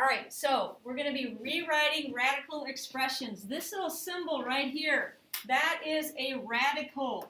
right, so we're going to be rewriting radical expressions. This little symbol right here, that is a radical.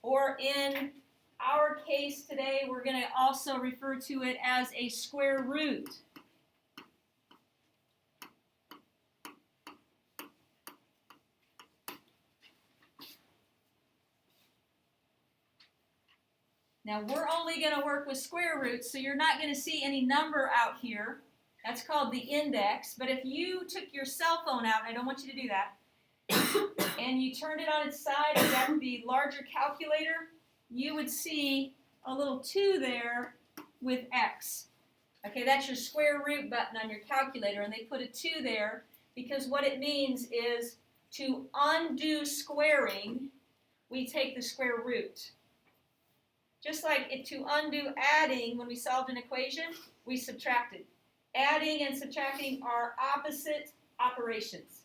Or in our case today, we're going to also refer to it as a square root. Now, we're only going to work with square roots, so you're not going to see any number out here. That's called the index. But if you took your cell phone out, and I don't want you to do that, and you turned it on its side and got the larger calculator, you would see a little 2 there with x. Okay, that's your square root button on your calculator, and they put a 2 there because what it means is to undo squaring, we take the square root. Just like to undo adding, when we solved an equation, we subtracted. Adding and subtracting are opposite operations.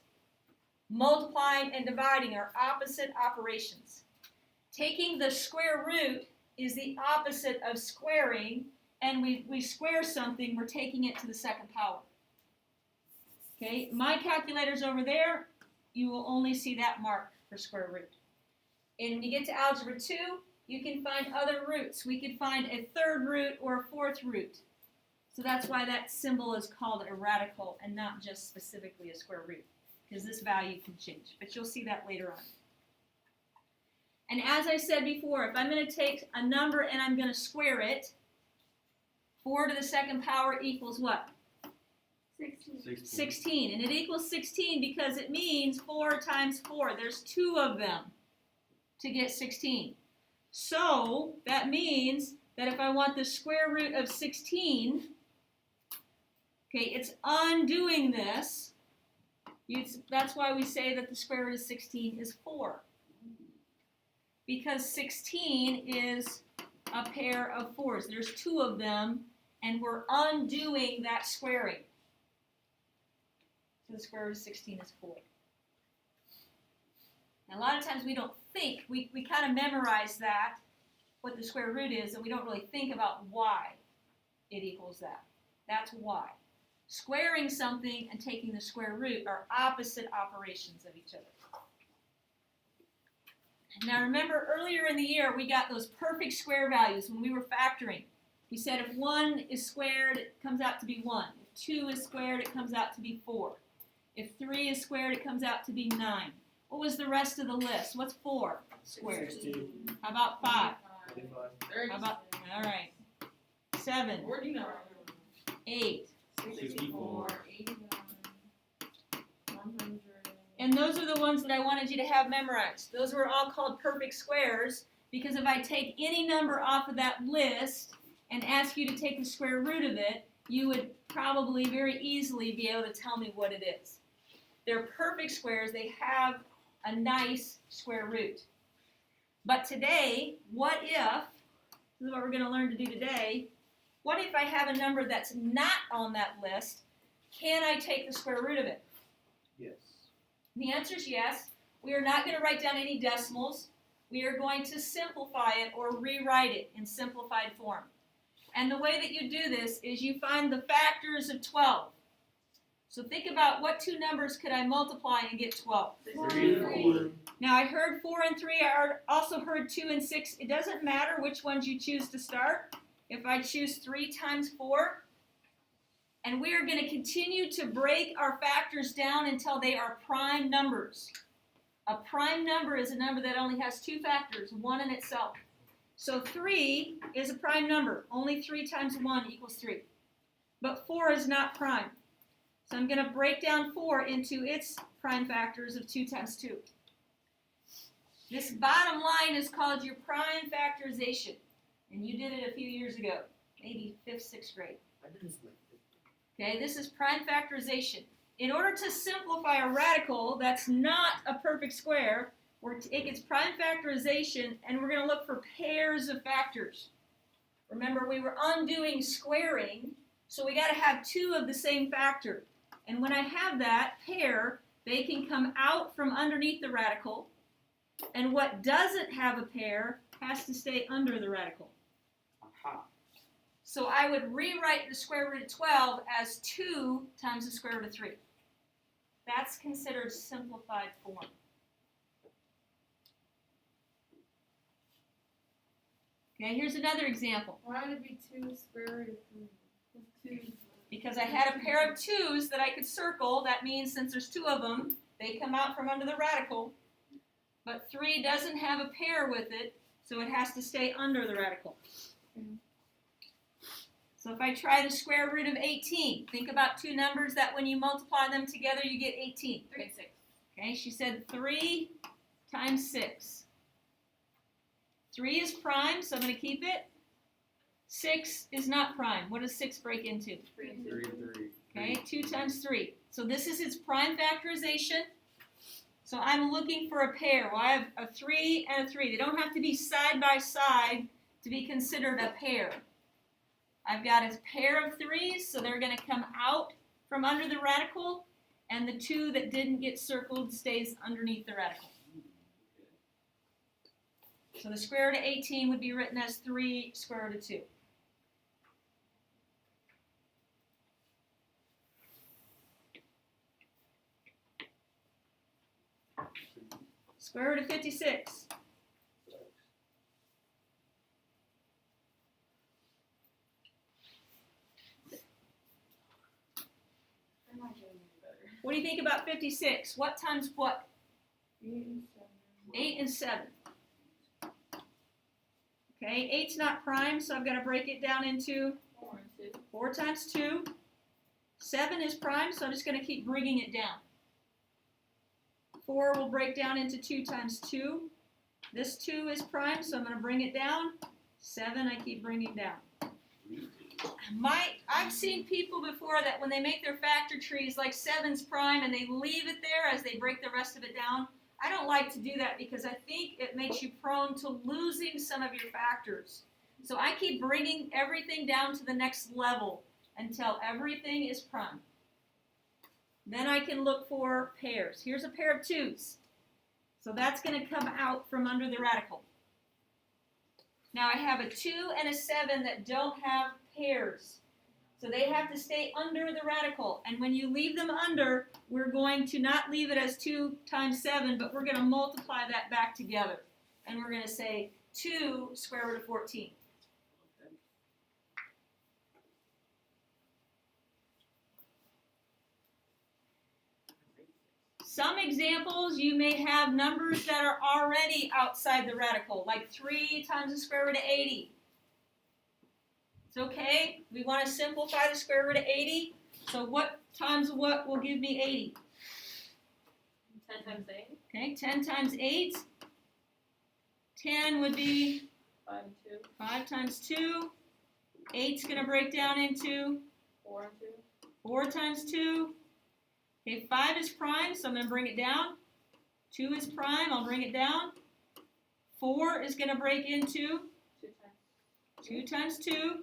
Multiplying and dividing are opposite operations. Taking the square root is the opposite of squaring, and we square something, we're taking it to the second power. Okay, my calculator's over there. You will only see that mark for square root. And when you get to algebra 2, you can find other roots. We could find a third root or a fourth root. So that's why that symbol is called a radical and not just specifically a square root, because this value can change. But you'll see that later on. And as I said before, if I'm going to take a number and I'm going to square it, 4 to the second power equals what? 16. And it equals 16 because it means 4 times 4. There's 2 of them to get 16. So that means that if I want the square root of 16, okay, it's undoing this. That's why we say that the square root of 16 is 4. Because 16 is a pair of 4s. There's 2 of them, and we're undoing that squaring. So the square root of 16 is 4. And a lot of times we don't think, we kind of memorize that, what the square root is, and we don't really think about why it equals that. That's why. Squaring something and taking the square root are opposite operations of each other. Now remember, earlier in the year, we got those perfect square values when we were factoring. We said if 1 is squared, it comes out to be 1. If 2 is squared, it comes out to be 4. If 3 is squared, it comes out to be 9. What was the rest of the list? What's 4 squared? 16. How about 5? 25. How about, all right, 7, 8. 64. 81, 100. And those are the ones that I wanted you to have memorized. Those were all called perfect squares because if I take any number off of that list and ask you to take the square root of it, you would probably very easily be able to tell me what it is. They're perfect squares. They have a nice square root. But today, what if, this is what we're going to learn to do today, what if I have a number that's not on that list? Can I take the square root of it? Yes. The answer is yes. We are not going to write down any decimals. We are going to simplify it or rewrite it in simplified form. And the way that you do this is you find the factors of 12. So think about what 2 numbers could I multiply and get 12? 3 and 4. Now I heard 4 and 3. I also heard 2 and 6. It doesn't matter which ones you choose to start. If I choose 3 times 4, and we are going to continue to break our factors down until they are prime numbers. A prime number is a number that only has 2 factors, 1 in itself. So 3 is a prime number. Only 3 times 1 equals 3. But 4 is not prime. So I'm going to break down 4 into its prime factors of 2 times 2. This bottom line is called your prime factorization. And you did it a few years ago, maybe 5th, 6th grade. I did this like Okay, this is prime factorization. In order to simplify a radical that's not a perfect square, we're take its prime factorization and we're going to look for pairs of factors. Remember, we were undoing squaring, so we got to have 2 of the same factor. And when I have that pair, they can come out from underneath the radical, and what doesn't have a pair has to stay under the radical. Aha. So I would rewrite the square root of 12 as 2 times the square root of 3. That's considered simplified form. Okay, here's another example. Why would it be 2 square root of 3? 2. Because I had a pair of 2's that I could circle. That means since there's 2 of them, they come out from under the radical. But 3 doesn't have a pair with it, so it has to stay under the radical. So if I try the square root of 18, think about 2 numbers that when you multiply them together, you get 18. 3 and 6. Okay, she said 3 times 6. 3 is prime, so I'm going to keep it. 6 is not prime. What does 6 break into? 3 and 2. 3 and 3. Okay, 2 times 3. So this is its prime factorization. So I'm looking for a pair. Well, I have a 3 and a 3. They don't have to be side by side to be considered a pair. I've got a pair of 3's, so they're going to come out from under the radical, and the 2 that didn't get circled stays underneath the radical. So the square root of 18 would be written as 3 square root of 2. Square root of 56. I'm not getting any better. What do you think about 56? What times what? 8 and 7. 8 and 7. Okay, 8's not prime, so I've got to break it down into 4 and 2. 4 times 2. 7 is prime, so I'm just going to keep bringing it down. 4 will break down into 2 times 2. This 2 is prime, so I'm going to bring it down. 7, I keep bringing down. I've seen people before that when they make their factor trees, like 7's prime, and they leave it there as they break the rest of it down. I don't like to do that because I think it makes you prone to losing some of your factors. So I keep bringing everything down to the next level until everything is prime. Then I can look for pairs. Here's a pair of 2's. So that's going to come out from under the radical. Now I have a 2 and a 7 that don't have pairs. So they have to stay under the radical. And when you leave them under, we're going to not leave it as 2 times 7, but we're going to multiply that back together. And we're going to say 2 square root of 14. Some examples, you may have numbers that are already outside the radical, like 3 times the square root of 80. It's okay. We want to simplify the square root of 80. So what times what will give me 80? 10 times 8. Okay, 10 times 8. 10 would be 5 and 2. 5 times 2. 8's going to break down into 4 and 2. 4 times 2. Okay, 5 is prime, so I'm going to bring it down. 2 is prime, I'll bring it down. 4 is going to break into 2 times 2.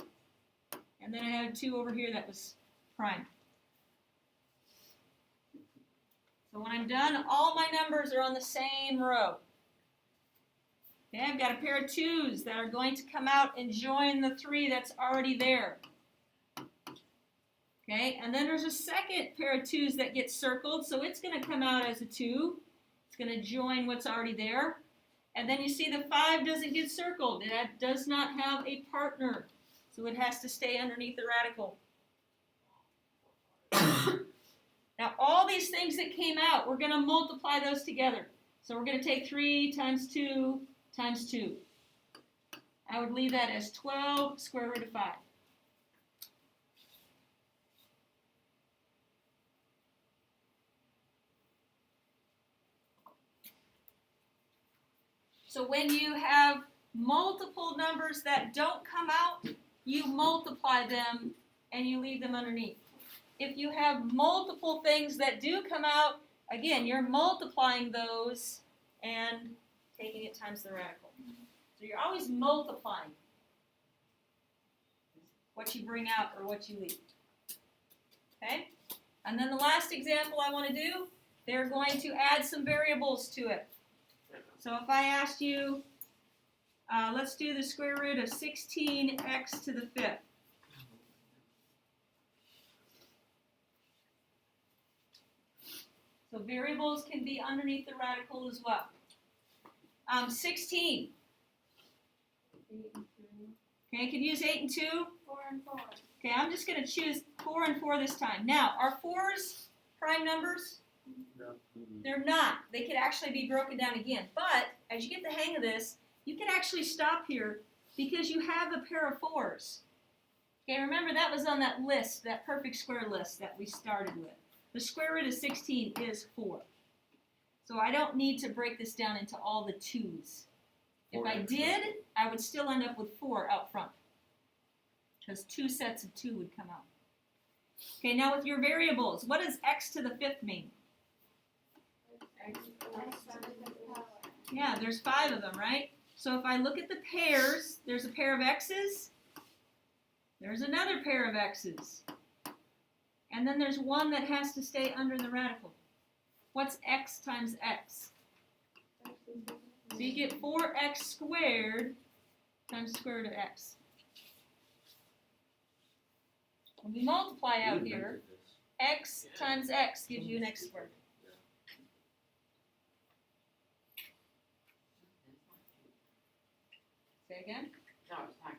And then I had 2 over here that was prime. So when I'm done, all my numbers are on the same row. Okay, I've got a pair of 2's that are going to come out and join the 3 that's already there. Okay, and then there's a second pair of 2's that get circled, so it's going to come out as a 2. It's going to join what's already there. And then you see the 5 doesn't get circled. It does not have a partner, so it has to stay underneath the radical. Now, all these things that came out, we're going to multiply those together. So we're going to take 3 times 2 times 2. I would leave that as 12 square root of 5. So when you have multiple numbers that don't come out, you multiply them and you leave them underneath. If you have multiple things that do come out, again, you're multiplying those and taking it times the radical. So you're always multiplying what you bring out or what you leave. Okay? And then the last example I want to do, they're going to add some variables to it. So if I asked you, let's do the square root of 16x to the 5th. So variables can be underneath the radical as well. 16. 8 and 2. Okay, I could use 8 and 2. 4 and 4. Okay, I'm just going to choose 4 and 4 this time. Now, are 4s prime numbers? No. They're not. They could actually be broken down again. But as you get the hang of this, you can actually stop here because you have a pair of 4s. Okay, remember that was on that list, that perfect square list that we started with. The square root of 16 is 4. So I don't need to break this down into all the 2's. If I did, I would still end up with 4 out front, because 2 sets of 2 would come out. Okay, now with your variables, what does x to the 5th mean? X to the power. Yeah, there's 5 of them, right? So if I look at the pairs, there's a pair of x's, there's another pair of x's, and then there's one that has to stay under the radical. What's x times x? So you get 4x squared times the square root of x. When we multiply out here, x times x gives you an x squared. Say again? No, it's not